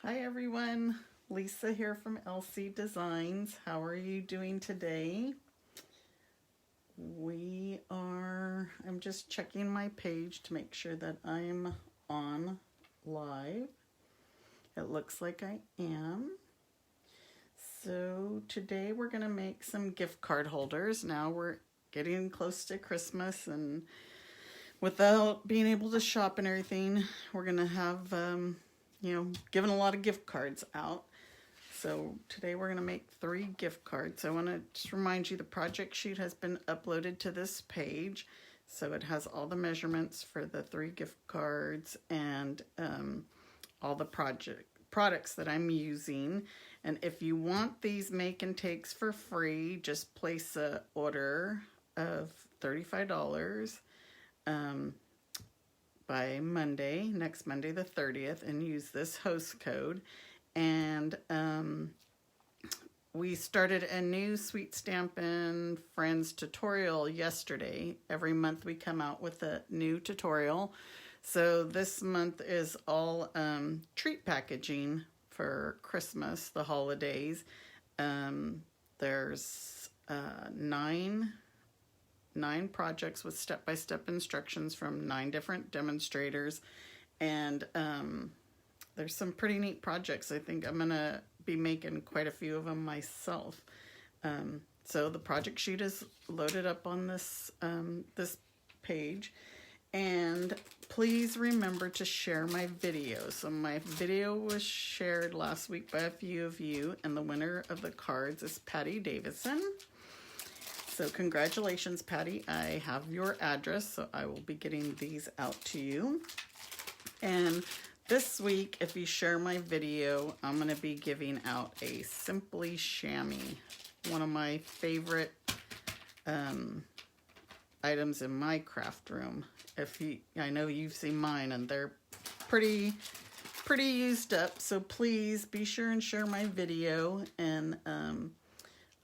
Hi everyone, Lisa here from LC Designs. How are you doing today? I'm just checking my page to make sure that I'm on live. It looks like I am. So today we're going to make some gift card holders. Now we're getting close to Christmas, and without being able to shop and everything, we're going to have giving a lot of gift cards out. So today we're going to make 3 gift cards. I want to just remind you the project sheet has been uploaded to this page. So it has all the measurements for the 3 gift cards and all the products that I'm using. And if you want these make and takes for free, just place an order of $35 by Monday, next Monday the 30th, and use this host code. And we started a new Sweet Stampin' Friends tutorial yesterday. Every month we come out with a new tutorial. So this month is all treat packaging for Christmas, the holidays. There's 9 projects with step-by-step instructions from 9 different demonstrators, and there's some pretty neat projects. I think I'm gonna be making quite a few of them myself. So the project sheet is loaded up on this this page, and please remember to share my video. So my video was shared last week by a few of you, and the winner of the cards is Patty Davison. So congratulations, Patty. I have your address, so I will be getting these out to you. And this week, if you share my video, I'm going to be giving out a Simply Chamois, one of my favorite items in my craft room. I know you've seen mine, and they're pretty used up. So please be sure and share my video, and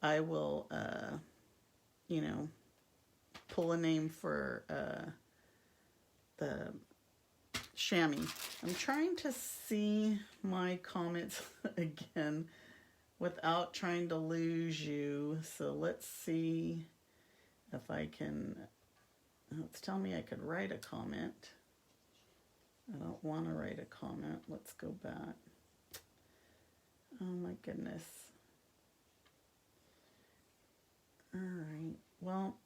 I will pull a name for the chamois. I'm trying to see my comments again without trying to lose you. So let's see if I can. It's telling me I could write a comment. I don't want to write a comment. Let's go back. Oh my goodness. All right. Well,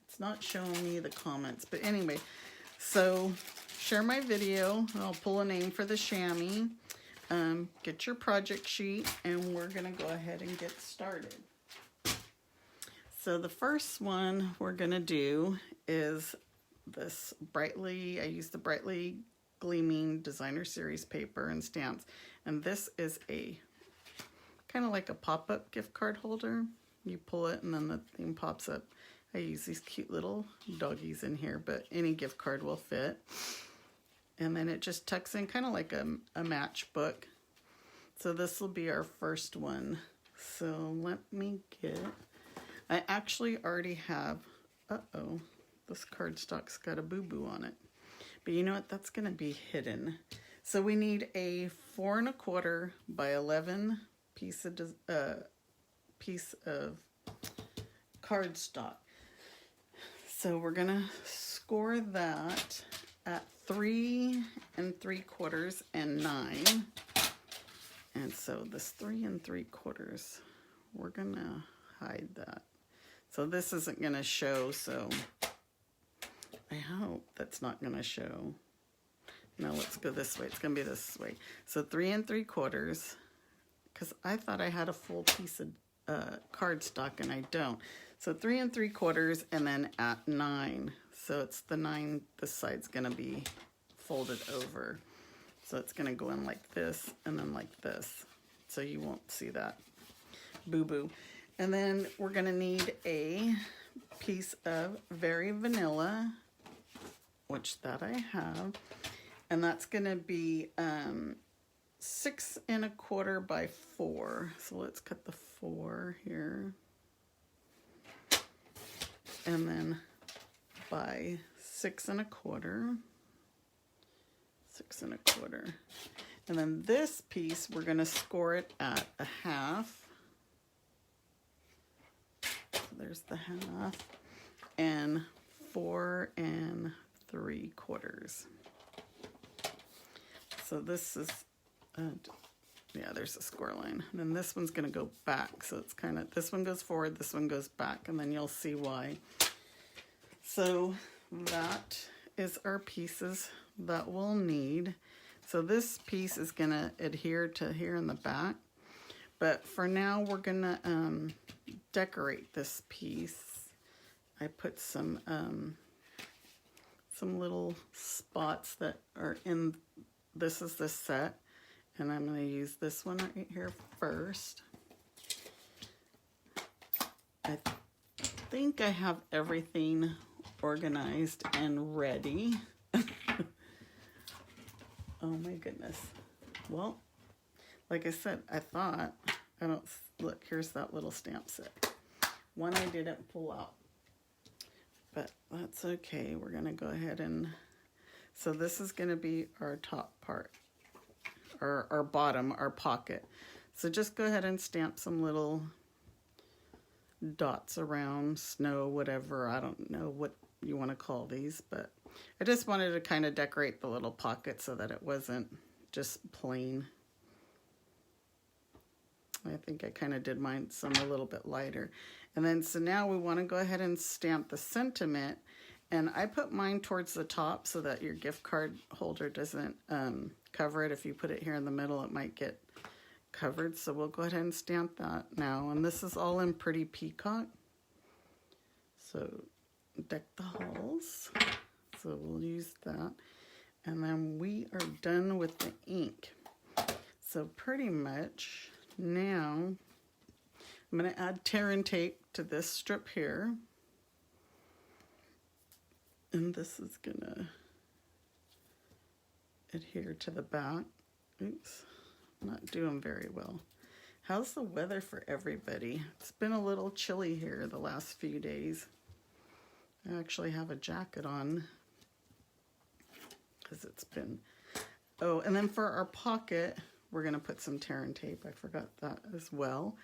it's not showing me the comments, but anyway, so share my video, and I'll pull a name for the chamois. Get your project sheet, and we're going to go ahead and get started. So the first one we're going to do is this I use the brightly gleaming designer series paper and stamps, and this is a kind of like a pop-up gift card holder. You pull it and then the thing pops up. I use these cute little doggies in here, but any gift card will fit. And then it just tucks in kind of like a matchbook. So this will be our first one. So let me I actually already have, this cardstock's got a boo-boo on it. But you know what, that's gonna be hidden. So we need a 4 1/4 by 11 piece of cardstock. So we're gonna score that at 3 3/4 and 9. And so this 3 3/4, we're gonna hide that. So this isn't gonna show, so I hope that's not gonna show. Now let's go this way. It's gonna be this way. So 3 3/4, because I thought I had a full piece of cardstock, and I don't. So 3 3/4, and then at 9. So it's the 9, this side's gonna be folded over. So it's gonna go in like this, and then like this. So you won't see that boo-boo. And then we're gonna need a piece of Very Vanilla, which that I have. And that's gonna be 6 1/4 by 4. So let's cut the 4 here. And then by 6 1/4. 6 1/4. And then this piece, we're going to score it at a half. So there's the half. And 4 3/4. So this is, yeah, there's a score line. And then this one's going to go back. So it's kind of, this one goes forward, this one goes back, and then you'll see why. So that is our pieces that we'll need. So this piece is going to adhere to here in the back. But for now, we're going to decorate this piece. I put some little spots that are in, this is the set. And I'm going to use this one right here first. I think I have everything organized and ready. Oh my goodness. Well, like I said, I don't, look, here's that little stamp set. One I didn't pull out. But that's okay. We're going to go ahead and, so this is going to be our top part. Our bottom, our pocket. So just go ahead and stamp some little dots around, snow, whatever. I don't know what you want to call these, but I just wanted to kind of decorate the little pocket so that it wasn't just plain. I think I kind of did mine some a little bit lighter. And then so now we want to go ahead and stamp the sentiment. And I put mine towards the top so that your gift card holder doesn't cover it. If you put it here in the middle, it might get covered. So we'll go ahead and stamp that now. And this is all in Pretty Peacock. So deck the halls. So we'll use that. And then we are done with the ink. So pretty much now I'm going to add tear and tape to this strip here. And this is going to adhere to the back. Oops, not doing very well. How's the weather for everybody? It's been a little chilly here the last few days. I actually have a jacket on because it's been... Oh, and then for our pocket, we're going to put some tear and tape. I forgot that as well.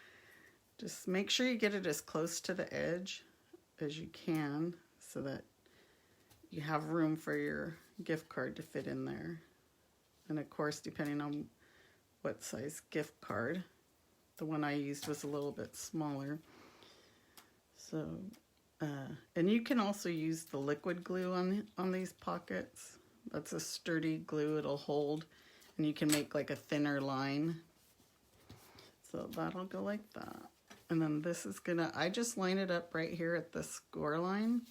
Just make sure you get it as close to the edge as you can so that you have room for your gift card to fit in there. And of course, depending on what size gift card, the one I used was a little bit smaller. So, and you can also use the liquid glue on these pockets. That's a sturdy glue, it'll hold, and you can make like a thinner line. So that'll go like that. And then this is gonna, I just line it up right here at the score line.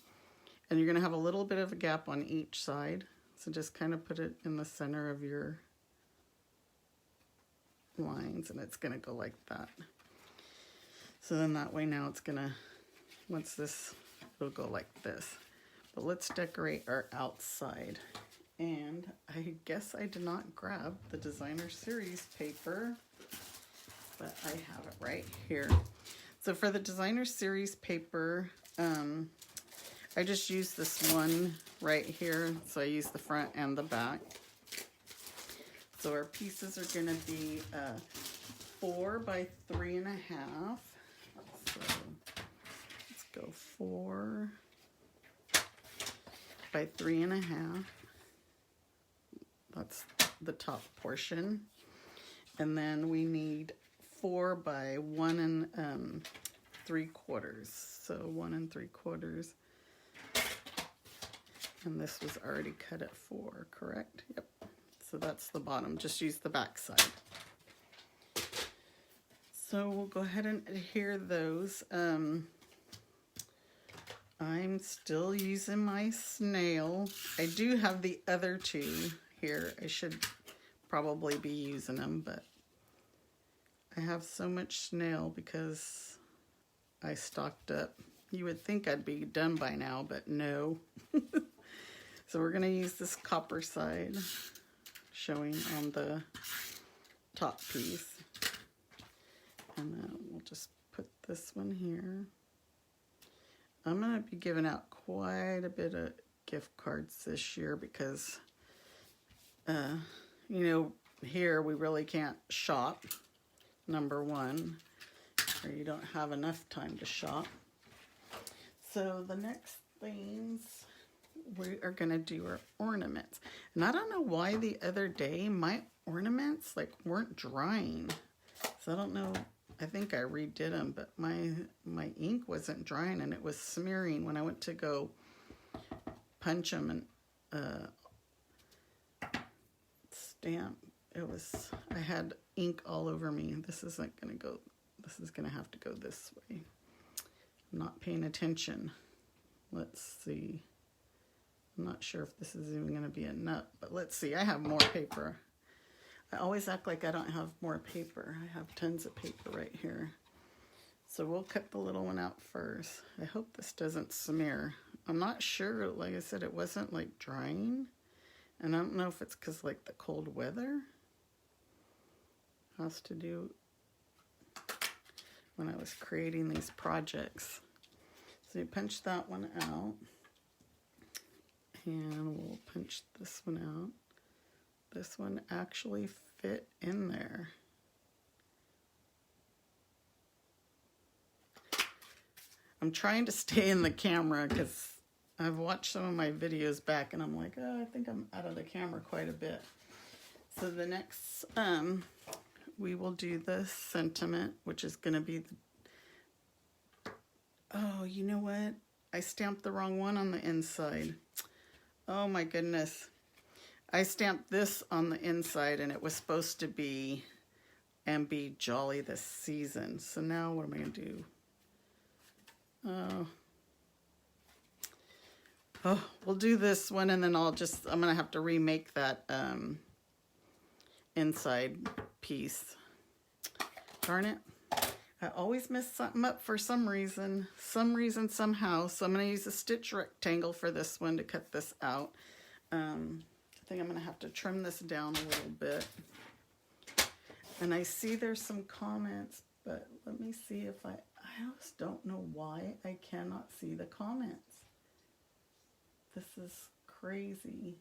And you're gonna have a little bit of a gap on each side. So just kind of put it in the center of your lines and it's gonna go like that. So then that way now it's gonna, once this, it'll go like this. But let's decorate our outside. And I guess I did not grab the designer series paper, but I have it right here. So for the designer series paper, I just used this one right here. So I used the front and the back. So our pieces are gonna be 4 by 3.5. So let's go 4 by 3.5. That's the top portion. And then we need 4 by 1 3/4. So 1 3/4. And this was already cut at 4, correct? Yep. So that's the bottom. Just use the back side. So we'll go ahead and adhere those. I'm still using my snail. I do have the other two here. I should probably be using them, but I have so much snail because I stocked up. You would think I'd be done by now, but no. So we're going to use this copper side showing on the top piece. And then we'll just put this one here. I'm going to be giving out quite a bit of gift cards this year because, you know, here we really can't shop, number one, or you don't have enough time to shop. So the next things we are going to do are ornaments. And I don't know why the other day my ornaments like weren't drying. So I don't know, I think I redid them, but my ink wasn't drying and it was smearing when I went to go punch them and stamp. I had ink all over me. This isn't going to go, this is going to have to go this way. I'm not paying attention. Let's see. I'm not sure if this is even going to be enough, but let's see. I have more paper. I always act like I don't have more paper. I have tons of paper right here. So we'll cut the little one out first. I hope this doesn't smear. I'm not sure. Like I said, it wasn't like drying. And I don't know if it's because like the cold weather has to do when I was creating these projects. So you punch that one out. And we'll punch this one out. This one actually fit in there. I'm trying to stay in the camera because I've watched some of my videos back and I'm like, oh, I think I'm out of the camera quite a bit. So the next, we will do the sentiment, which is going to be the, oh, you know what? I stamped the wrong one on the inside. Oh my goodness. I stamped this on the inside and it was supposed to be and be jolly this season. So now what am I going to do? Oh, we'll do this one and then I'm going to have to remake that inside piece. Darn it. I always mess something up for some reason, somehow. So I'm going to use a stitch rectangle for this one to cut this out. I think I'm going to have to trim this down a little bit. And I see there's some comments, but let me see if I just don't know why I cannot see the comments. This is crazy.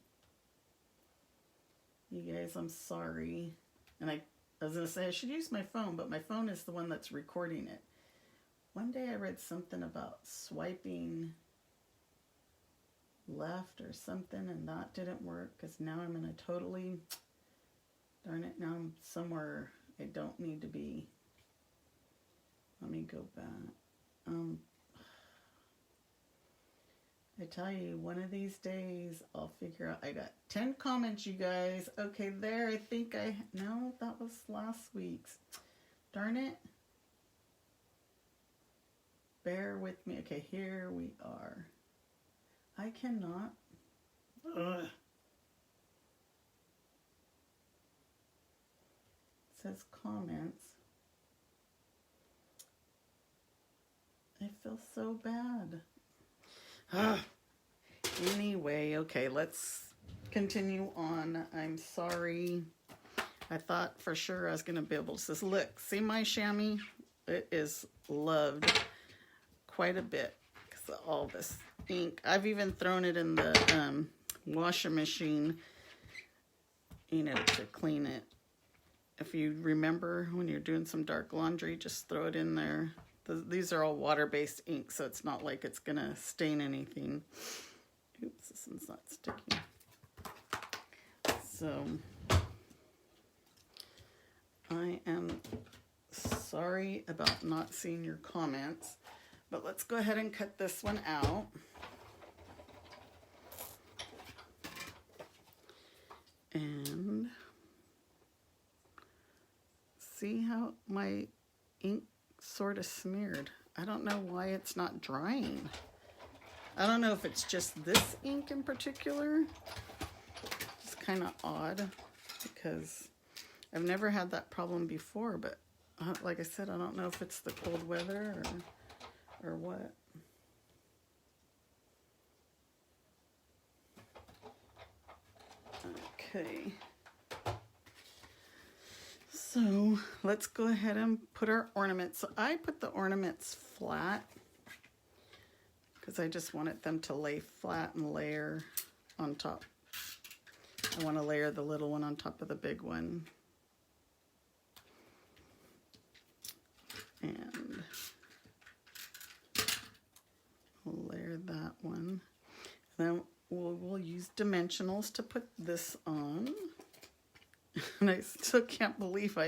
You guys, I'm sorry. And I was going to say I should use my phone, but my phone is the one that's recording it. One day I read something about swiping left or something, and that didn't work because now I'm in a totally, darn it, now I'm somewhere I don't need to be. Let me go back. I tell you, one of these days I'll figure out. I got 10 comments, you guys. Okay, there, I think no, that was last week's. Darn it. Bear with me. Okay, here we are. I cannot. Ugh. It says comments. I feel so bad. Anyway, okay, let's continue on. I'm sorry. I thought for sure I was going to be able to say, look, see my chamois? It is loved quite a bit because of all this ink. I've even thrown it in the washing machine, you know, to clean it. If you remember when you're doing some dark laundry, just throw it in there. These are all water-based ink, so it's not like it's going to stain anything. Oops, this one's not sticking. So, I am sorry about not seeing your comments, but let's go ahead and cut this one out. And see how my ink sort of smeared. I don't know why it's not drying. I don't know if it's just this ink in particular. It's kind of odd because I've never had that problem before, but like I said, I don't know if it's the cold weather or what. Okay. So let's go ahead and put our ornaments. So I put the ornaments flat because I just wanted them to lay flat and layer on top. I want to layer the little one on top of the big one. And we'll layer that one. Then we'll use dimensionals to put this on. And I still can't believe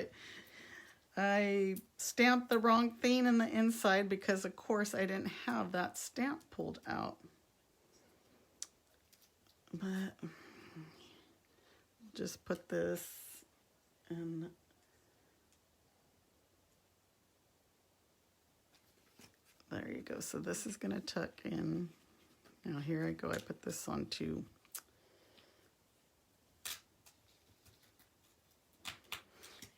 I stamped the wrong thing in the inside because of course I didn't have that stamp pulled out. But just put this in. There you go. So this is going to tuck in. Now here I go. I put this on too.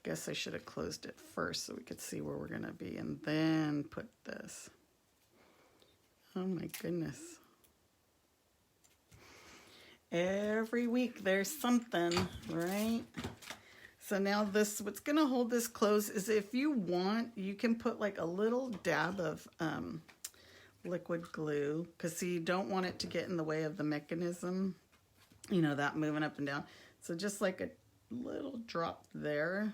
Guess I should have closed it first so we could see where we're going to be and then put this. Oh my goodness. Every week there's something, right? So now this, what's going to hold this closed is if you want, you can put like a little dab of liquid glue, because see, you don't want it to get in the way of the mechanism, you know, that moving up and down. So just like a little drop there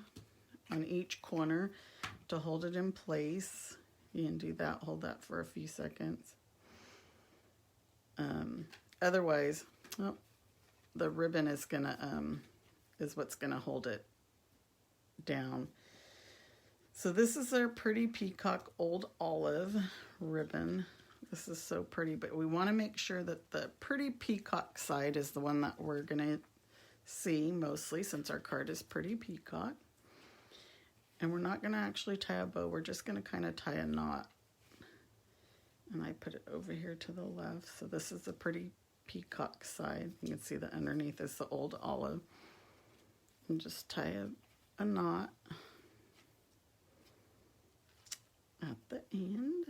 on each corner to hold it in place. You can do that, hold that for a few seconds. Otherwise, oh, the ribbon is gonna is what's gonna hold it down. So this is our pretty peacock old olive ribbon. This is so pretty, but we want to make sure that the pretty peacock side is the one that we're gonna see mostly, since our card is pretty peacock. And we're not gonna actually tie a bow, we're just gonna kind of tie a knot. And I put it over here to the left. So this is the pretty peacock side. You can see that underneath is the old olive. And just tie a knot at the end.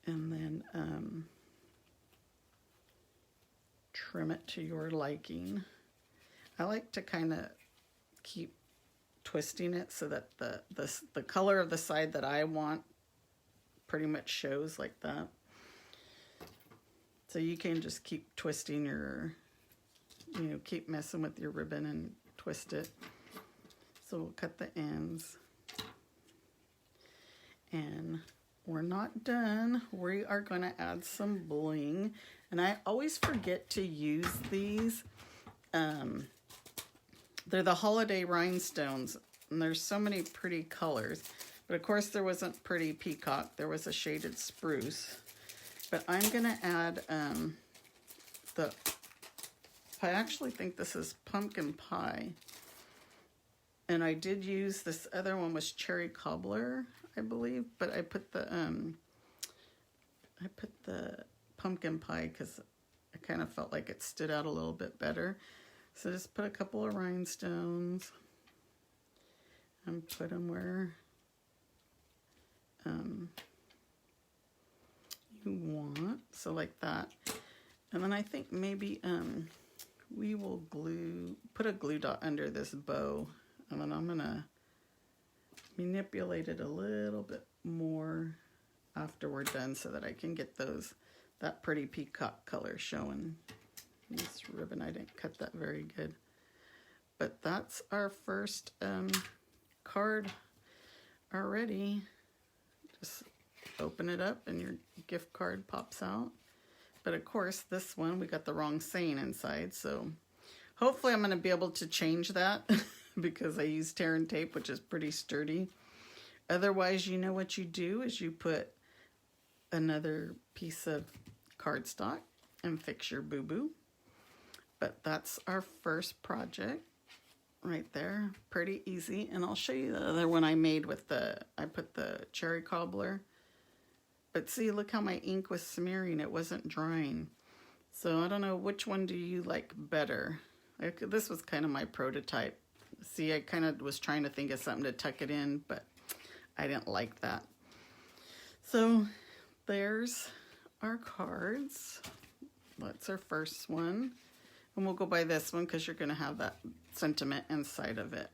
And then trim it to your liking. I like to kind of keep twisting it so that the color of the side that I want pretty much shows like that. So you can just keep twisting your, you know, keep messing with your ribbon and twist it. So we'll cut the ends. And we're not done. We are going to add some bling. And I always forget to use these. They're the holiday rhinestones. And there's so many pretty colors. But of course there wasn't pretty peacock. There was a shaded spruce. But I'm going to add I actually think this is pumpkin pie. And I did use, this other one was cherry cobbler, I believe. But I put the pumpkin pie because I kind of felt like it stood out a little bit better. So just put a couple of rhinestones and put them where you want, so like that. And then I think maybe we will put a glue dot under this bow, and then I'm gonna manipulate it a little bit more after we're done so that I can get that pretty peacock color showing. This ribbon, I didn't cut that very good, but that's our first card already. Just open it up and your gift card pops out. But of course this one we got the wrong saying inside, so hopefully I'm going to be able to change that because I use tear and tape, which is pretty sturdy. Otherwise, you know what you do is you put another piece of cardstock and fix your boo-boo. But that's our first project right there. Pretty easy. And I'll show you the other one I made with I put the cherry cobbler. But see, look how my ink was smearing. It wasn't drying. So I don't know, which one do you like better? This was kind of my prototype. See, I kind of was trying to think of something to tuck it in, but I didn't like that. So there's our cards. That's our first one. And we'll go by this one because you're going to have that sentiment inside of it.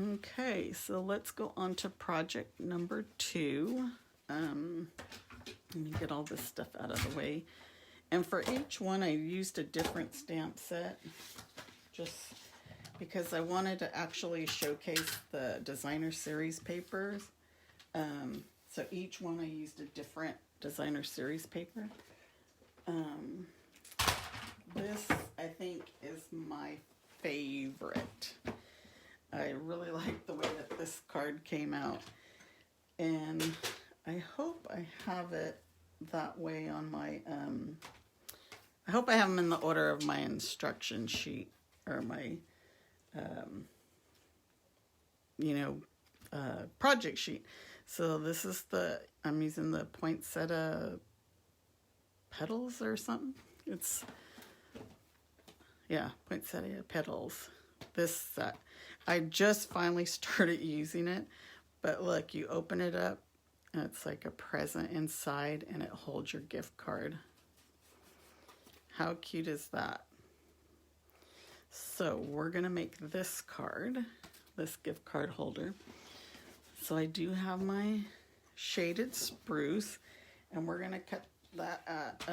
Okay, so let's go on to project number 2. Let me get all this stuff out of the way. And for each one, I used a different stamp set, just because I wanted to actually showcase the designer series papers. So each one I used a different designer series paper. This, I think, is my favorite. I really like the way that this card came out. And I hope I have it that way on my, I hope I have them in the order of my instruction sheet, or my, project sheet. So this is I'm using the poinsettia petals or something. It's, yeah, poinsettia petals. This set. I just finally started using it, but look, you open it up and it's like a present inside, and it holds your gift card. How cute is that? So we're gonna make this card, this gift card holder. So I do have my shaded spruce, and we're gonna cut that at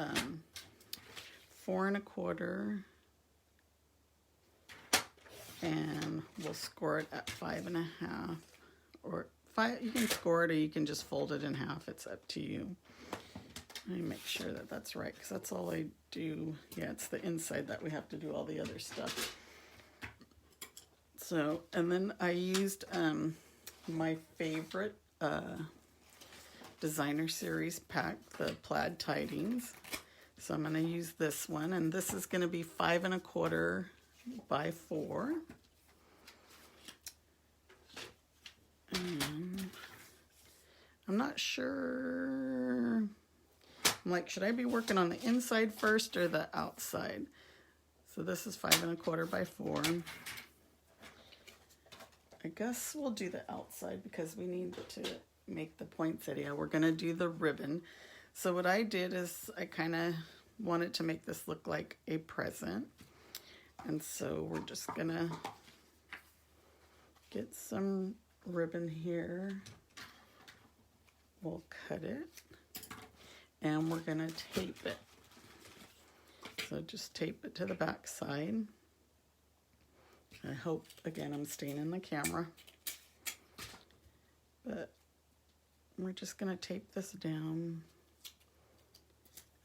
4 1/4, and we'll score it at 5 1/2, or 5. You can score it, or you can just fold it in half. It's up to you. Let me make sure that that's right, because that's all I do. Yeah, it's the inside that we have to do all the other stuff. So, and then I used my favorite designer series pack, the plaid tidings. So I'm going to use this one, and this is going to be 5 1/4 by 4. And I'm not sure. I'm like, should I be working on the inside first or the outside? So this is 5 1/4 by 4. I guess we'll do the outside because we need to make the poinsettia. We're going to do the ribbon. So what I did is I kind of wanted to make this look like a present. And so we're just going to get some ribbon here. We'll cut it. And we're going to tape it. So just tape it to the back side. I hope, again, I'm staying in the camera. But we're just going to tape this down.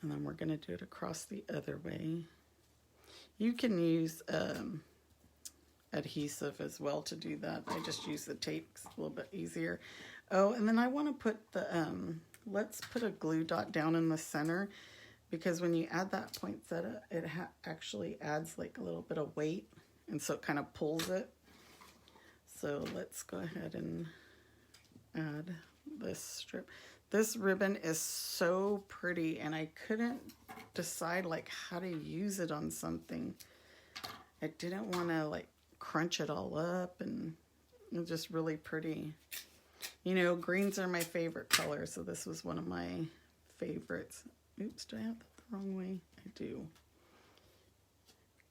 And then we're going to do it across the other way. You can use adhesive as well to do that. I just use the tape, it's a little bit easier. Oh, and then I want to put the, let's put a glue dot down in the center, because when you add that poinsettia, it actually adds like a little bit of weight. And so it kind of pulls it. So let's go ahead and add this strip. This ribbon is so pretty, and I couldn't decide like how to use it on something. I didn't want to like crunch it all up, and it's just really pretty. You know, greens are my favorite color, so this was one of my favorites. Oops, did I have that the wrong way? I do.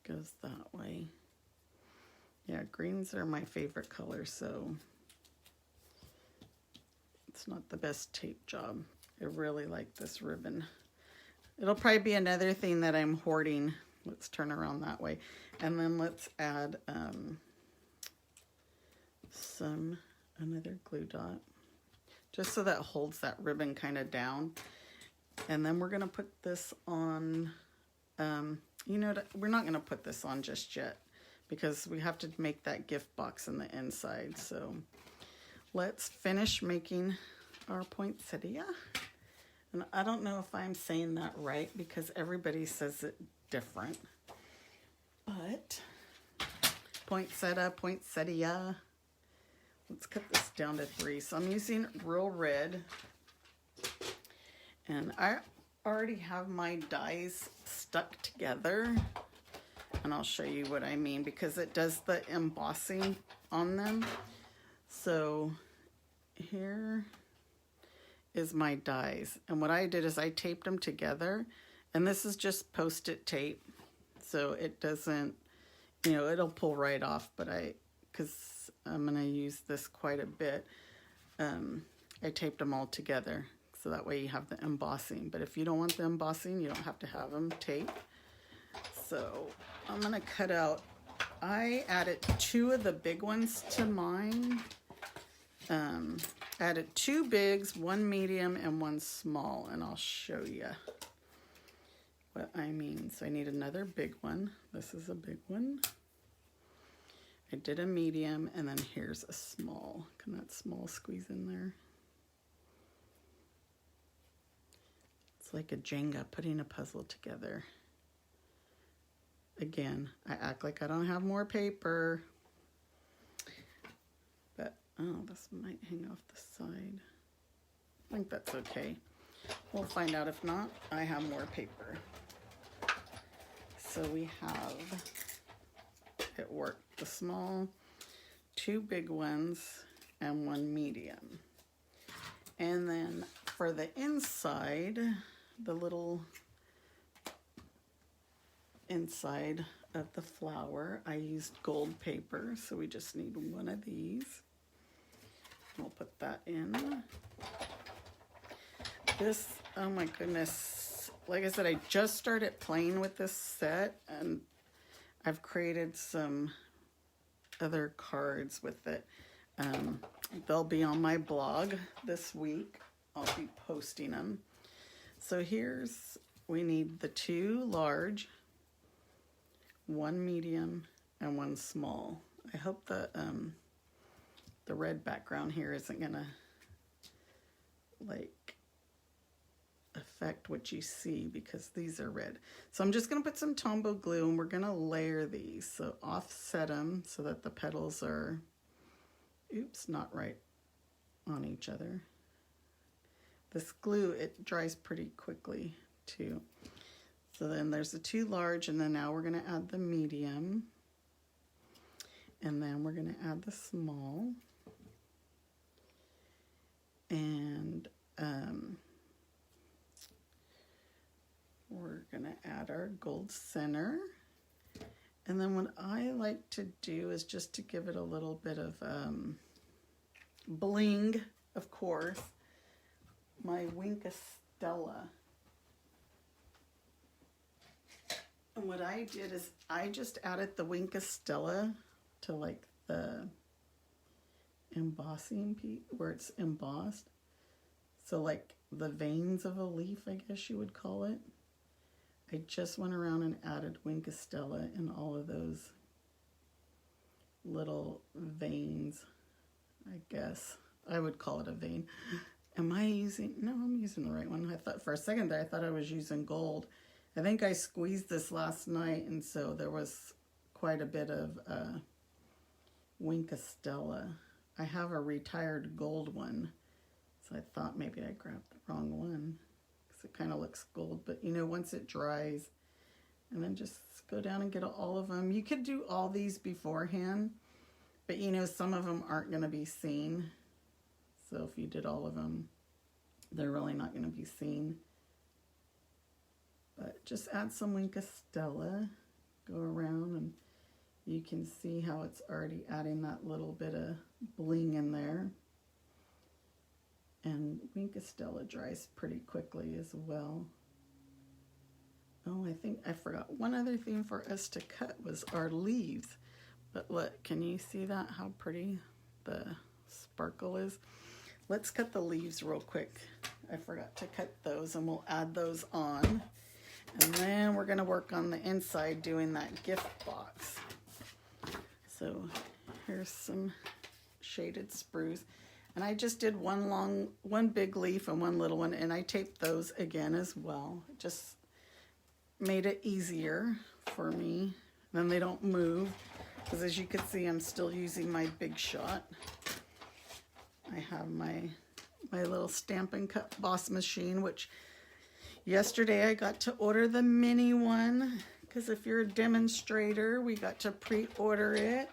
It goes that way. Yeah, greens are my favorite color, so it's not the best tape job. I really like this ribbon. It'll probably be another thing that I'm hoarding. Let's turn around that way. And then let's add another glue dot, just so that holds that ribbon kind of down. And then we're going to put this on, you know, we're not going to put this on just yet, because we have to make that gift box in the inside. So let's finish making our poinsettia. And I don't know if I'm saying that right, because everybody says it different. But poinsettia. Let's cut this down to 3. So I'm using real red. And I already have my dies stuck together. And I'll show you what I mean, because it does the embossing on them. So here is my dies. And what I did is I taped them together. And this is just Post-it tape. So it doesn't, you know, it'll pull right off. But because I'm going to use this quite a bit, I taped them all together. so that way you have the embossing. But if you don't want the embossing, you don't have to have them taped. So I'm gonna cut out, I added 2 of the big ones to mine. Added 2 bigs, 1 medium, and 1 small, and I'll show you what I mean. So I need another big one. This is a big one. I did a medium, and then here's a small. Can that small squeeze in there? It's like a Jenga putting a puzzle together. Again, I act like I don't have more paper. But, oh, this might hang off the side. I think that's okay. We'll find out. If not, I have more paper. So we have, it worked, the small, 2 big ones, and 1 medium. And then for the inside, the little inside of the flower, I used gold paper, so we just need 1 of these. We'll put that in. This, oh my goodness, like I said, I just started playing with this set, and I've created some other cards with it. They'll be on my blog this week. I'll be posting them. So here's, we need the 2 large, 1 medium, and 1 small. I hope the red background here isn't gonna like affect what you see, because these are red. So I'm just gonna put some Tombow glue, and we're gonna layer these. So offset them so that the petals are, oops, not right on each other. This glue, it dries pretty quickly too. So then there's the 2 large, and then now we're gonna add the medium, and then we're gonna add the small, and we're gonna add our gold center. And then what I like to do is just to give it a little bit of bling, of course, my Stella. And what I did is I just added the Stella to like the embossing piece where it's embossed. So like the veins of a leaf, I guess you would call it. I just went around and added Stella in all of those little veins, I guess. I would call it a vein. Am I using, no, I'm using the right one. I thought for a second there, I thought I was using gold. I think I squeezed this last night, and so there was quite a bit of Stella. I have a retired gold one, so I thought maybe I grabbed the wrong one, because it kind of looks gold. But you know, once it dries, and then just go down and get all of them. You could do all these beforehand, but you know, some of them aren't going to be seen. So if you did all of them, they're really not going to be seen. But just add some Stella, go around, and you can see how it's already adding that little bit of bling in there. And Stella dries pretty quickly as well. Oh, I think I forgot one other thing for us to cut was our leaves. But look, can you see that, how pretty the sparkle is? Let's cut the leaves real quick. I forgot to cut those, and we'll add those on. And then we're gonna work on the inside doing that gift box. So here's some shaded spruce. And I just did one big leaf and 1 little one, and I taped those again as well. It just made it easier for me. Then they don't move, because as you can see, I'm still using my Big Shot. I have my little Stampin' Cut Boss machine, which yesterday I got to order the mini one, because if you're a demonstrator, we got to pre-order it.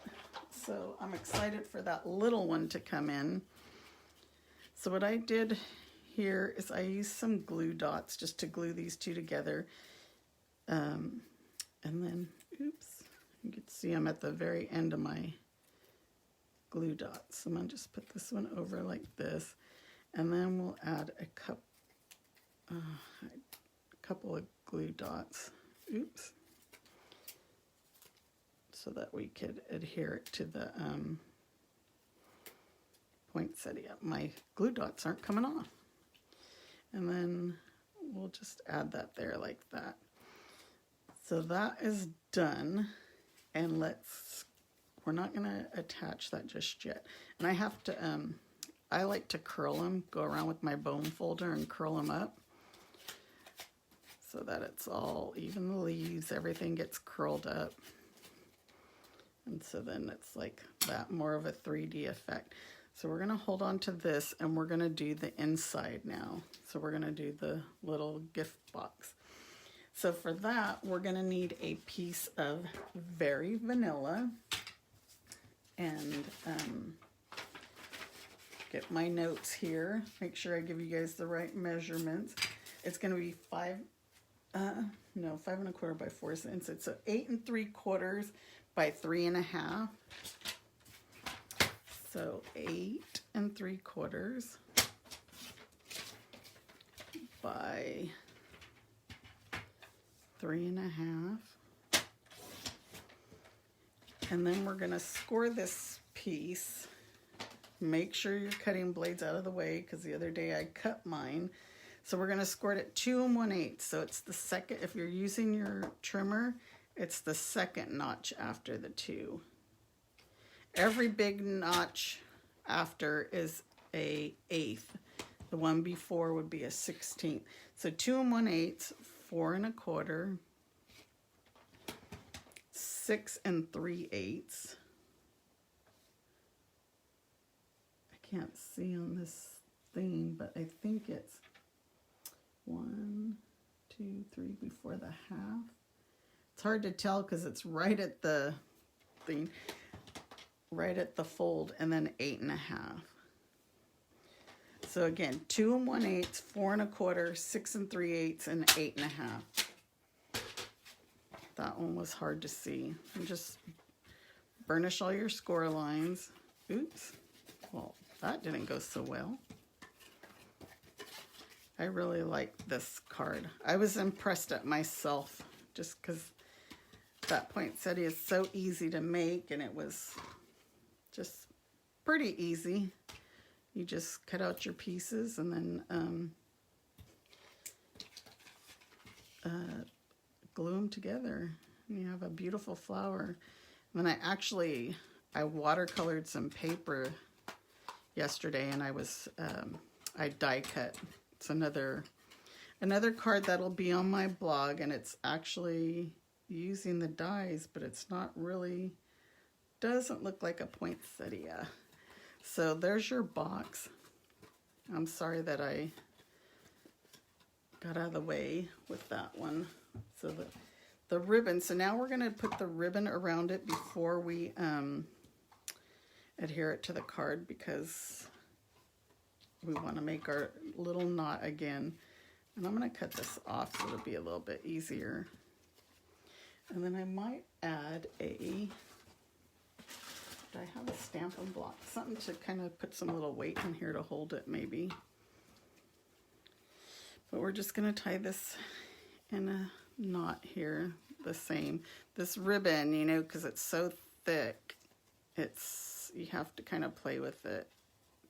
So I'm excited for that little one to come in. So what I did here is I used some glue dots just to glue these 2 together. And then, oops, you can see I'm at the very end of my glue dots. So I'm gonna just put this one over like this. And then we'll add a couple of glue dots. Oops. So that we could adhere it to the poinsettia. My glue dots aren't coming off. And then we'll just add that there like that. So that is done. And we're not gonna attach that just yet. And I have to, I like to curl them, go around with my bone folder and curl them up so that it's all even, the leaves, everything gets curled up. And so then it's like that, more of a 3D effect. So we're gonna hold on to this and we're gonna do the inside now. So we're gonna do the little gift box. So for that, we're gonna need a piece of Very Vanilla, and get my notes here. Make sure I give you guys the right measurements. It's gonna be 5¼ by 4 inches. So 8 3/4 by 3½. So 8 3/4 by 3½. And then we're gonna score this piece. Make sure your cutting blade's out of the way, because the other day I cut mine. So we're gonna score it at 2 1/8. So it's the second, if you're using your trimmer, it's the second notch after the 2. Every big notch after is a 1/8. The one before would be a 16th. So 2 1/8, 4 1/4, 6 3/8. I can't see on this thing, but I think it's 1, 2, 3 before the half. It's hard to tell because it's right at the thing, right at the fold, and then 8 1/2. So again, 2 1/8, 4 1/4, 6 3/8, and 8 1/2. That one was hard to see. And just burnish all your score lines. Oops. Well, that didn't go so well. I really like this card. I was impressed at myself just because that poinsettia is so easy to make, and it was just pretty easy. You just cut out your pieces and then glue them together. And you have a beautiful flower. And then I watercolored some paper yesterday, and I die cut. It's another card that'll be on my blog, and it's actually using the dies, but it's not really, doesn't look like a poinsettia. So there's your box. I'm sorry that I got out of the way with that one. So the ribbon, so now we're gonna put the ribbon around it before we adhere it to the card, because we wanna make our little knot again. And I'm gonna cut this off so it'll be a little bit easier. And then I might add do I have a Stampin' block? Something to kind of put some little weight in here to hold it maybe. But we're just gonna tie this in a knot here the same. This ribbon, you know, because it's so thick, you have to kind of play with it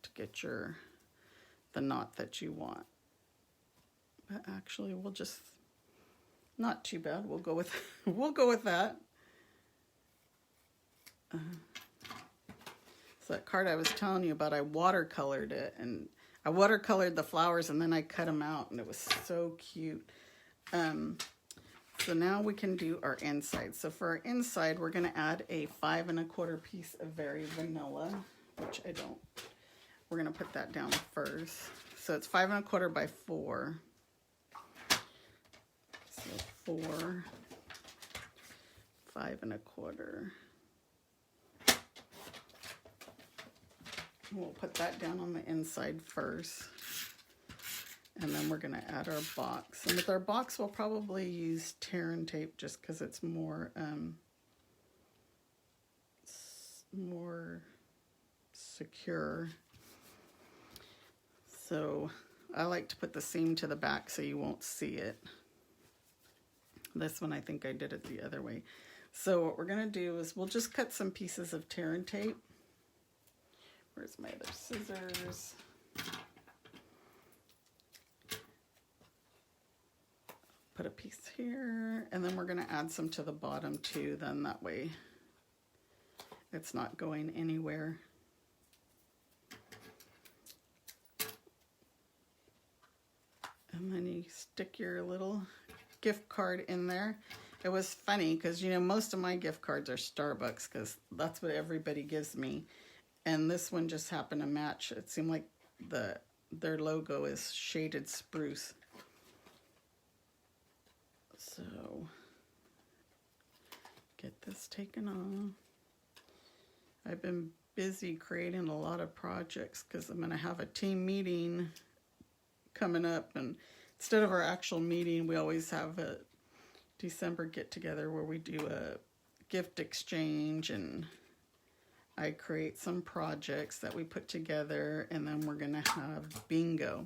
to get the knot that you want. But actually we'll just, not too bad, we'll go with that. So that card I was telling you about, I watercolored it, and I watercolored the flowers and then I cut them out, and it was so cute. So now we can do our inside. So for our inside, we're gonna add a 5 1/4 piece of Very Vanilla, which we're gonna put that down first. So it's 5 1/4 by 4. So 4, 5 1/4. We'll put that down on the inside first. And then we're gonna add our box. And with our box, we'll probably use tear and tape just because it's more secure. So I like to put the seam to the back so you won't see it. This one I think I did it the other way. So what we're going to do is we'll just cut some pieces of tear and tape. Where's my other scissors? Put a piece here, and then we're going to add some to the bottom too, then that way it's not going anywhere. And then you stick your little gift card in there. It was funny because, you know, most of my gift cards are Starbucks because that's what everybody gives me. And this one just happened to match. It seemed like their logo is shaded spruce. So, get this taken off. I've been busy creating a lot of projects because I'm going to have a team meeting coming up, and instead of our actual meeting, we always have a December get-together where we do a gift exchange, and I create some projects that we put together, and then we're going to have bingo.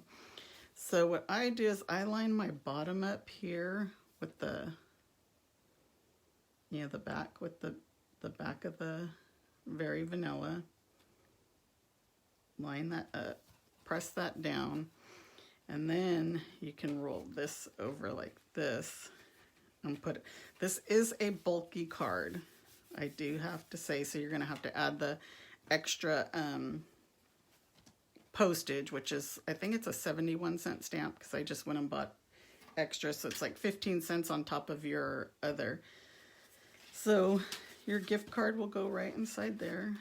So what I do is I line my bottom up here with the, you know, the back with the back of the Very Vanilla. Line that up, press that down, and then you can roll this over like this and put it. This is a bulky card, I do have to say, so you're going to have to add the extra postage, which is, I think it's a 71-cent stamp because I just went and bought extra, so it's like 15 cents on top of your other. So your gift card will go right inside there.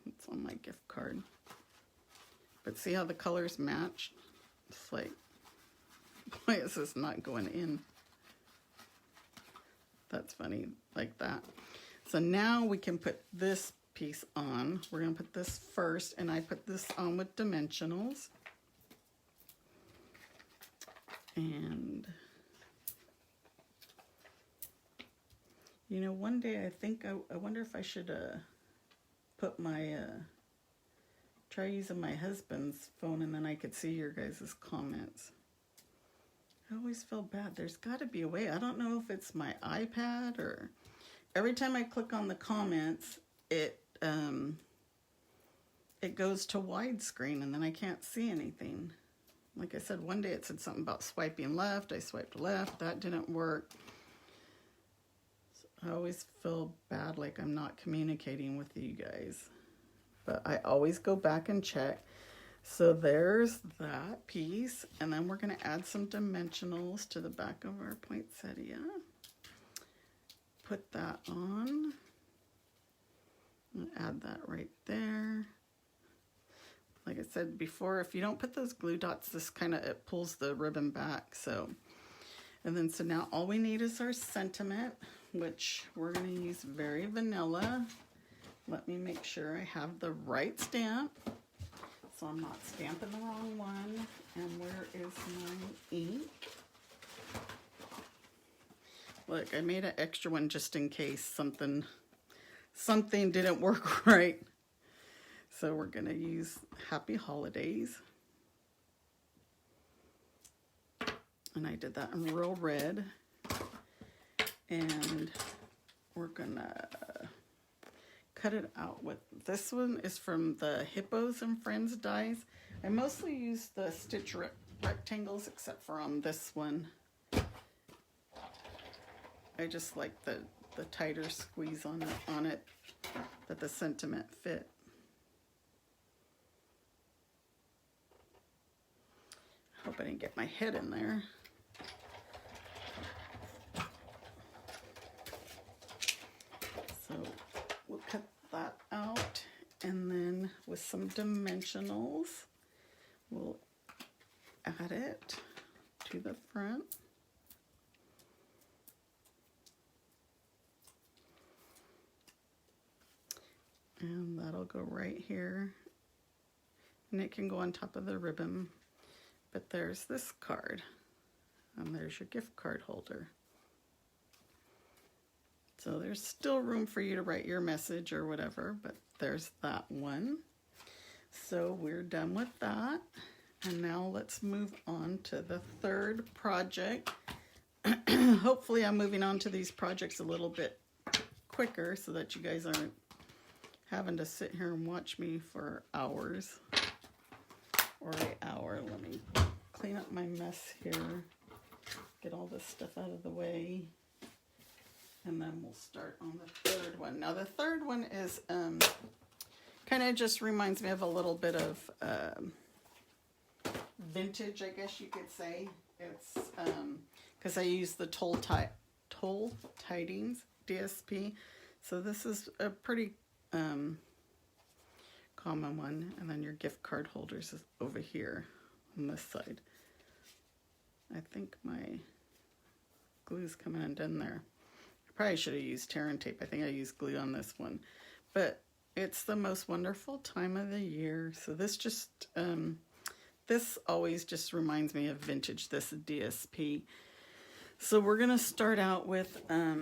It's on my gift card. But see how the colors match? It's like, why is this not going in? That's funny, like that. So now we can put this piece on. We're going to put this first, and I put this on with dimensionals. And, you know, one day I think, I wonder if I should put my, try using my husband's phone, and then I could see your guys' comments. I always feel bad. There's got to be a way. I don't know if it's my iPad or every time I click on the comments, it goes to widescreen, and then I can't see anything. Like I said, one day it said something about swiping left. I swiped left. That didn't work. So I always feel bad like I'm not communicating with you guys. But I always go back and check. So there's that piece. And then we're going to add some dimensionals to the back of our poinsettia. Put that on. And add that right there. Like I said before, if you don't put those glue dots, this kind of, it pulls the ribbon back. So, and then so now all we need is our sentiment, which we're going to use Very Vanilla. Let me make sure I have the right stamp, so I'm not stamping the wrong one. And where is my ink? Look, I made an extra one just in case something didn't work right. So we're going to use Happy Holidays. And I did that in real red. And we're going to cut it out with, this one is from the Hippos and Friends dies. I mostly use the stitch rectangles except for on this one. I just like the tighter squeeze on it that the sentiment fit. Hope I didn't get my head in there. So we'll cut that out, and then with some dimensionals, we'll add it to the front. And that'll go right here. And it can go on top of the ribbon. But there's this card. And there's your gift card holder. So there's still room for you to write your message or whatever, but there's that one. So we're done with that. And now let's move on to the third project. Hopefully I'm moving on to these projects a little bit quicker so that you guys aren't having to sit here and watch me for hours or an hour. Let me clean up my mess here, get all this stuff out of the way, and then we'll start on the third one. Now the third one is kind of just reminds me of a little bit of vintage, I guess you could say. It's because I use the toll tidings DSP, so this is a pretty common one. And then your gift card holders is over here on this side. I think my glue's coming undone there. I probably should have used tear and tape. I think I used glue on this one, but it's the most wonderful time of the year. So this just this always just reminds me of vintage, this DSP. So we're gonna start out with let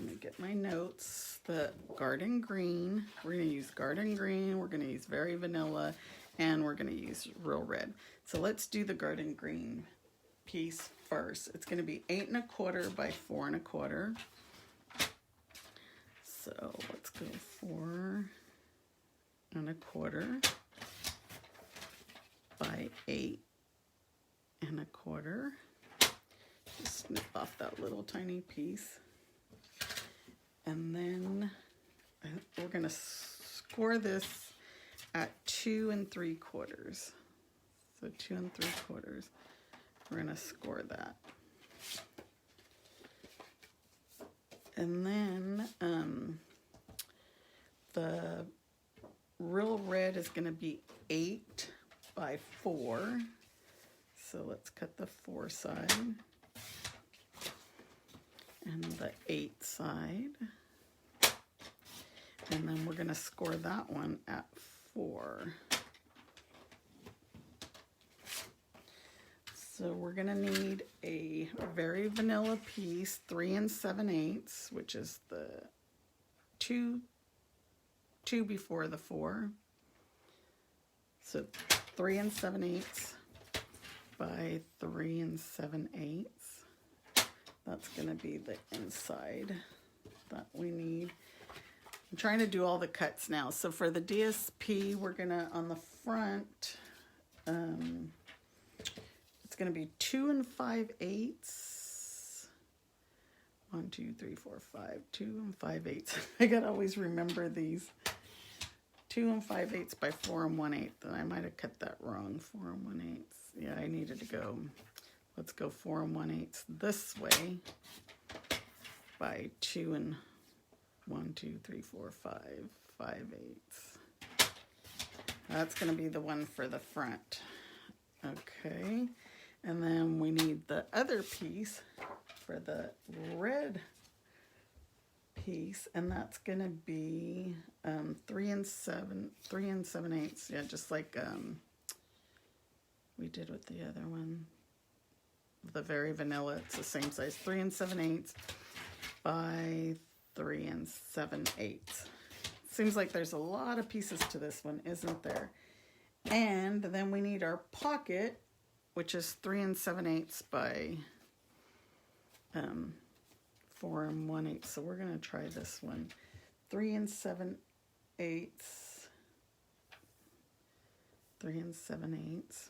me get my notes. The garden green. We're gonna use garden green, we're gonna use very vanilla, and we're gonna use real red. So let's do the garden green piece first. It's gonna be 8 1/4 by 4 1/4. So let's go 4 1/4 by 8 1/4. Just snip off that little tiny piece. And then we're going to score this at 2 3/4. So 2 3/4. We're going to score that. And then the real red is going to be 8 by 4. So let's cut the 4 side and the 8 side. And then we're going to score that one at 4. So we're going to need a very vanilla piece, 3 7/8, which is the two before the 4. So 3 7/8 by 3 7/8. That's going to be the inside that we need. I'm trying to do all the cuts now. So for the DSP, we're going to, on the front, it's going to be 2 5/8. 1, 2, 3, 4, 5. 2 5/8. I got to always remember these. 2 5/8 by 4 1/8. And I might have cut that wrong. 4 1/8. Yeah, I needed to go. Let's go 4 1/8 this way by 2 and 1, 2, 3, 4, 5, 5/8. That's going to be the one for the front. Okay, and then we need the other piece for the red piece, and that's going to be 3 7/8. Yeah, just like we did with the other one. The very vanilla, it's the same size, 3 7/8 by 3 7/8. Seems like there's a lot of pieces to this one, isn't there? And then we need our pocket, which is 3 7/8 by 4 1/8. So we're going to try this one. 3 7/8. 3 7/8.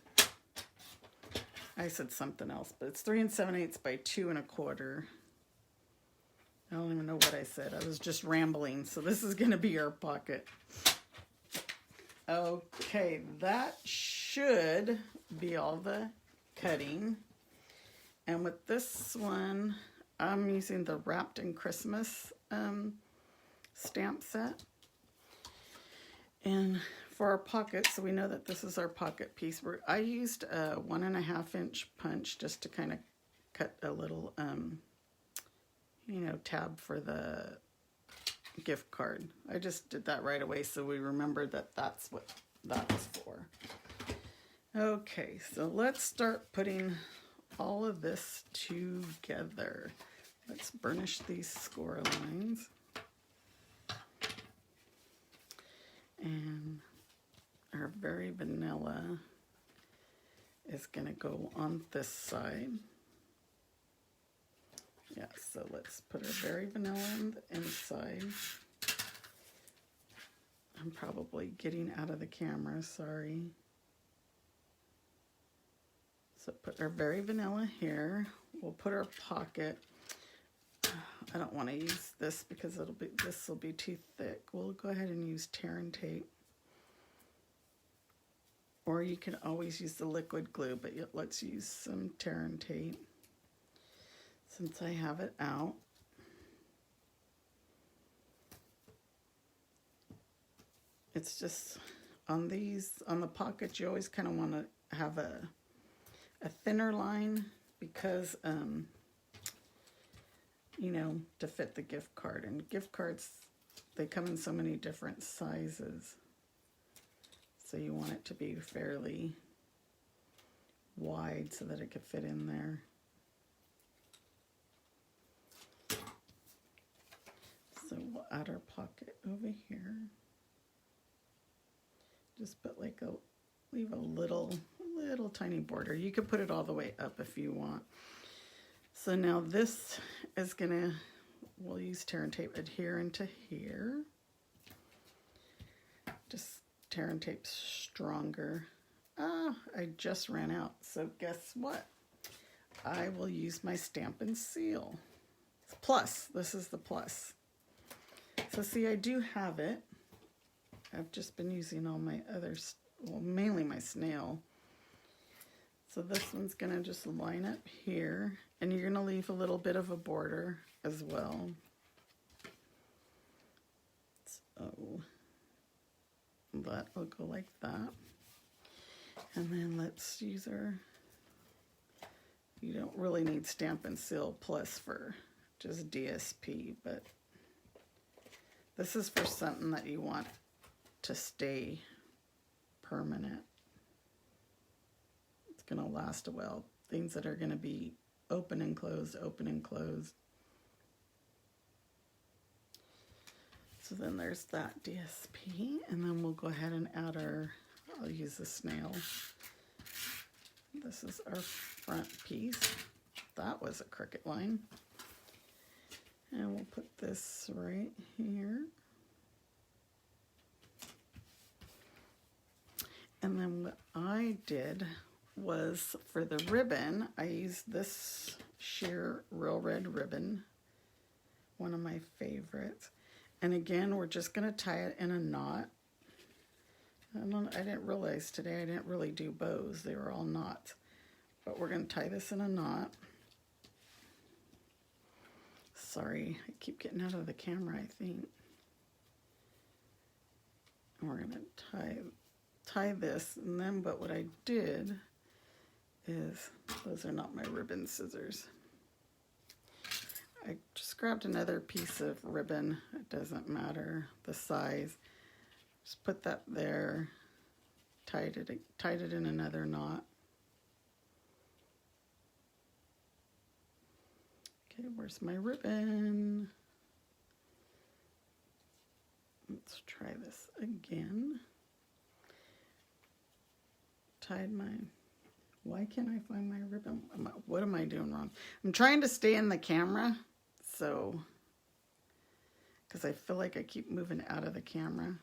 I said something else, but it's 3 7/8 by 2 1/4. I don't even know what I said. I was just rambling. So this is going to be our pocket. Okay, that should be all the cutting. And with this one, I'm using the Wrapped in Christmas stamp set. And for our pocket, so we know that this is our pocket piece. I used a 1 1/2 inch punch just to kind of cut a little, tab for the gift card. I just did that right away so we remembered that that's what that was for. Okay, so let's start putting all of this together. Let's burnish these score lines. And our very vanilla is going to go on this side. Yeah, so let's put our Very Vanilla on the inside. I'm probably getting out of the camera, sorry. So put our Very Vanilla here. We'll put our pocket. I don't want to use this because this will be too thick. We'll go ahead and use tear and tape. Or you can always use the liquid glue, but let's use some tear and tape since I have it out. It's just on the pockets, you always kind of want to have a thinner line because, you know, to fit the gift card. And gift cards, they come in so many different sizes. So you want it to be fairly wide so that it could fit in there. So we'll add our pocket over here. Just put like leave a little tiny border. You could put it all the way up if you want. So now this is we'll use tear and tape adhere into here. Just tear and tape stronger. I just ran out. So guess what? I will use my Stampin' Seal. Plus, this is the plus. So see, I do have it. I've just been using all my others, well, mainly my snail. So this one's gonna just line up here, and you're gonna leave a little bit of a border as well. So that will go like that. And then let's use you don't really need Stampin' Seal Plus for just DSP, but this is for something that you want to stay permanent. It's gonna last a while. Things that are gonna be open and closed, open and closed. So then there's that DSP, and then we'll go ahead and add I'll use the snail. This is our front piece. That was a crooked line. And we'll put this right here. And then what I did was for the ribbon, I used this sheer Real Red ribbon, one of my favorites. And again, we're just going to tie it in a knot. I didn't realize today I didn't really do bows. They were all knots. But we're going to tie this in a knot. Sorry, I keep getting out of the camera, I think. And we're going to tie this, and then, but what I did is, those are not my ribbon scissors. I just grabbed another piece of ribbon. It doesn't matter the size. Just put that there, tied it in another knot. Okay, where's my ribbon? Let's try this again. Why can't I find my ribbon? What am I doing wrong? I'm trying to stay in the camera, so, because I feel like I keep moving out of the camera.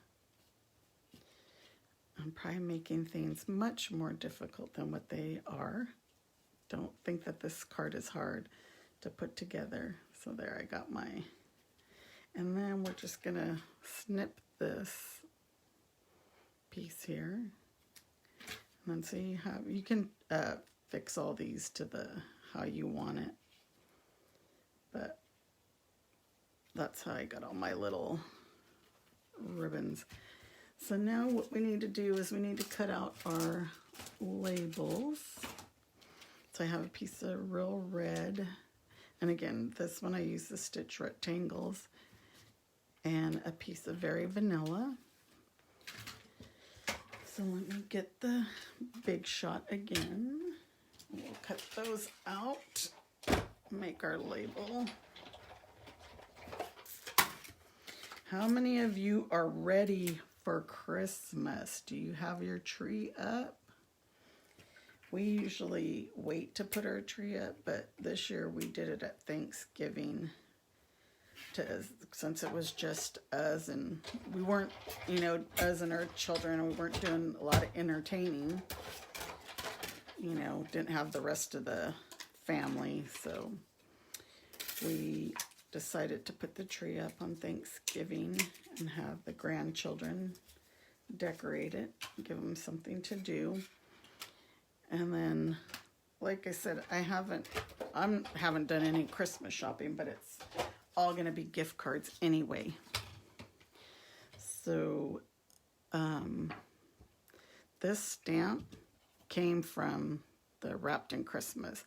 I'm probably making things much more difficult than what they are. Don't think that this card is hard to put together. So there, I got and then we're just gonna snip this piece here. And then so you can fix all these to how you want it. But that's how I got all my little ribbons. So now what we need to do is we need to cut out our labels. So I have a piece of Real Red. And again, this one I use the stitch rectangles. And a piece of Very Vanilla. So let me get the Big Shot again. We'll cut those out, make our label. How many of you are ready for Christmas? Do you have your tree up? We usually wait to put our tree up, but this year we did it at Thanksgiving since it was just us, and we weren't, us and our children, we weren't doing a lot of entertaining. Didn't have the rest of the family, so we decided to put the tree up on Thanksgiving and have the grandchildren decorate it, give them something to do. And then, like I said, I haven't done any Christmas shopping, but it's all going to be gift cards anyway. So, this stamp came from the Wrapped in Christmas.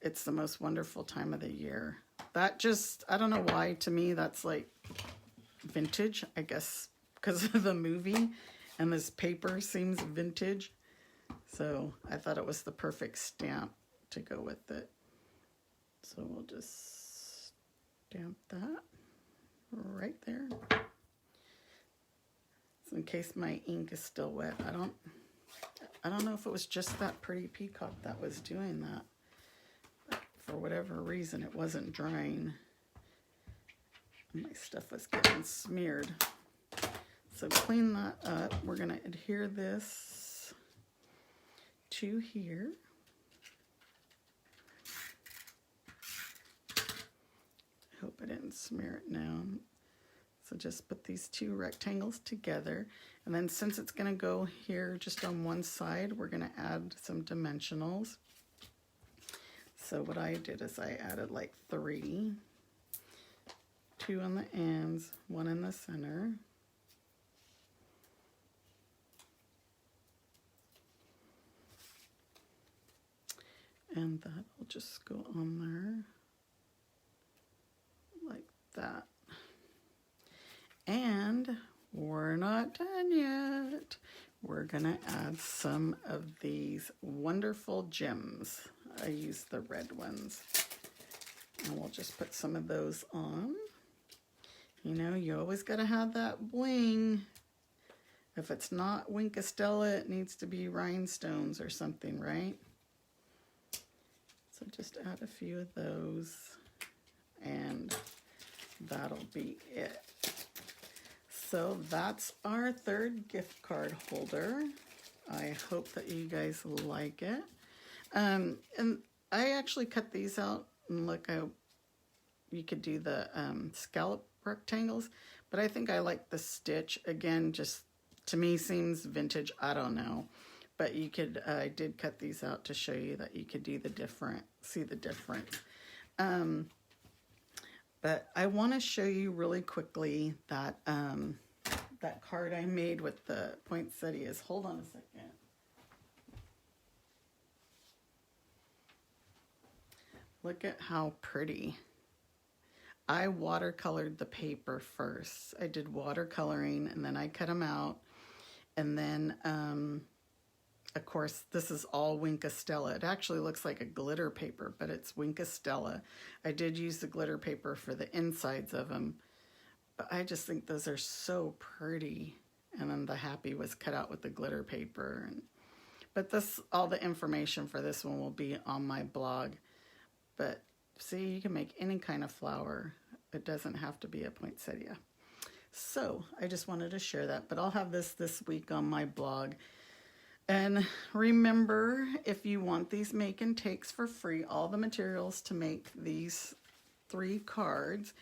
It's the most wonderful time of the year. That just, I don't know why, to me, that's like vintage, I guess, because of the movie, and this paper seems vintage. So I thought it was the perfect stamp to go with it. So we'll just stamp that right there. So in case my ink is still wet, I don't know if it was just that pretty peacock that was doing that. But for whatever reason, it wasn't drying. My stuff was getting smeared. So clean that up. We're going to adhere this to here. I hope I didn't smear it now. So just put these two rectangles together. And then since it's going to go here just on one side, we're going to add some dimensionals. So what I did is I added like 3. 2 on the ends, 1 in the center. And that will just go on there like that. And we're not done yet. We're gonna add some of these wonderful gems. I use the red ones. And we'll just put some of those on. You always gotta have that bling. If it's not Wink Estella, it needs to be rhinestones or something, right? So just add a few of those, and that'll be it. So that's our third gift card holder. I hope that you guys like it. And I actually cut these out, and look, you could do the scallop rectangles, but I think I like the stitch. Again, just to me seems vintage. I don't know. But you could, I did cut these out to show you that you could do see the difference. But I want to show you really quickly that that card I made with the poinsettias. Hold on a second. Look at how pretty. I watercolored the paper first. I did watercoloring, and then I cut them out. And then, of course, this is all Wink Estella. It actually looks like a glitter paper, but it's Wink Estella. I did use the glitter paper for the insides of them, but I just think those are so pretty. And then the happy was cut out with the glitter paper. But all the information for this one will be on my blog. But see, you can make any kind of flower. It doesn't have to be a poinsettia. So I just wanted to share that, but I'll have this week on my blog. And remember, if you want these make and takes for free, all the materials to make these 3 cards,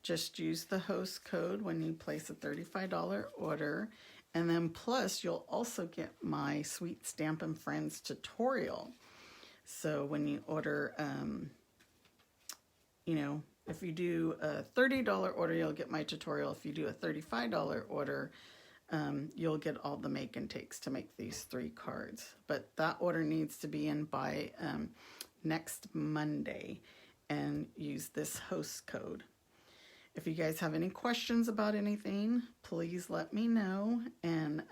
just use the host code when you place a $35 order. And then plus, you'll also get my Sweet Stampin' Friends tutorial. So when you order, if you do a $30 order, you'll get my tutorial. If you do a $35 order, you'll get all the make and takes to make these 3 cards. But that order needs to be in by next Monday, and use this host code. If you guys have any questions about anything, please let me know. And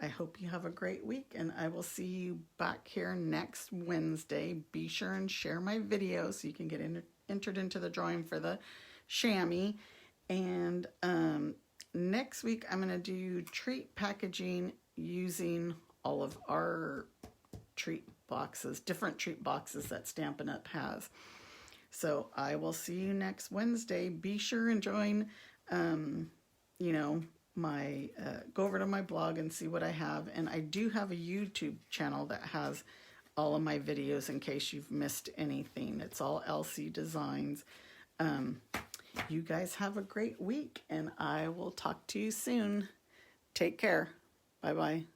I hope you have a great week, and I will see you back here next Wednesday. Be sure and share my video so you can get entered into the drawing for the chamois. And next week I'm going to do treat packaging using all of our treat boxes, different treat boxes that Stampin' Up! Has. So I will see you next Wednesday. Be sure and join, you know, my, go over to my blog and see what I have. And I do have a YouTube channel that has all of my videos in case you've missed anything. It's all LC Designs. You guys have a great week, and I will talk to you soon. Take care. Bye-bye.